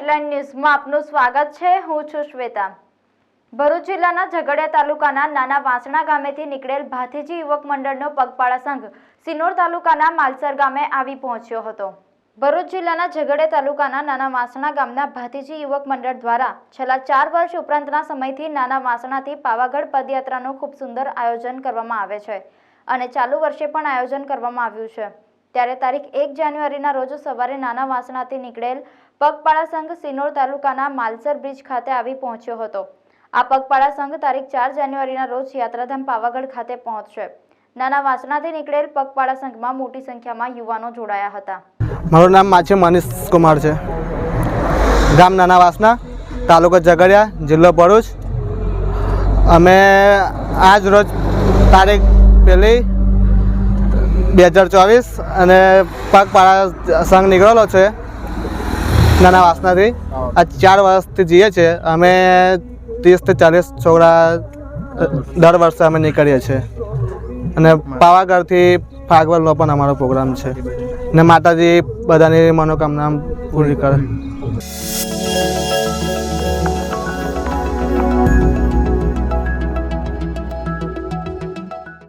Headline ન્યૂઝમાં આપનું સ્વાગત છે। હું છું શ્વેતા। ભરૂચ જિલ્લાના ઝઘડિયા તાલુકાના નાના વાસણા ગામેથી નીકળેલ ભાતીજી યુવક મંડળનો પગપાળા સંઘ સિનોર તાલુકાના માલસર ગામે આવી પહોંચ્યો હતો। ભરૂચ જિલ્લાના ઝઘડિયા તાલુકાના નાના વાસણા ગામના ભાતીજી યુવક મંડળ દ્વારા છેલ્લા 4 વર્ષ ઉપરાંતના સમયથી નાના વાસણાથી પાવાગઢ પદયાત્રાનું ખૂબ સુંદર આયોજન કરવામાં આવે છે અને ચાલુ વર્ષે પણ આયોજન કરવામાં આવ્યું છે। ત્યારે તારીખ 1 જાન્યુઆરીના રોજ સવારે નાના વાસણાથી નીકળેલ પગપાળા સંઘ સિનોર તાલુકાના માલસર બ્રિજ ખાતે આવી પહોંચ્યો હતો। આ પગપાળા સંઘ તારીખ 4 જાન્યુઆરીના રોજ યાત્રાધામ પાવાગઢ ખાતે પહોંચશે। નાના વાસણાથી નીકળેલ પગપાળા સંઘમાં મોટી સંખ્યામાં યુવાનો જોડાયા હતા। મારું નામ માછી મનીષ કુમાર છે। ગામ નાના વાસણા, તાલુકો ઝઘડિયા, જિલ્લો ભરૂચ। અમે આજ રોજ તારીખ 1 2024 અને પગપાળા સંઘ નીકળેલો છે નાના વાસણાથી। આ 4 વર્ષથી જઈએ છીએ અમે। 30 થી 40 છોકરા દર વર્ષે અમે નીકળીએ છીએ અને પાવાગઢથી ફાગવલનો પણ અમારો પ્રોગ્રામ છે ને માતાજી બધાની મનોકામના પૂરી કરે।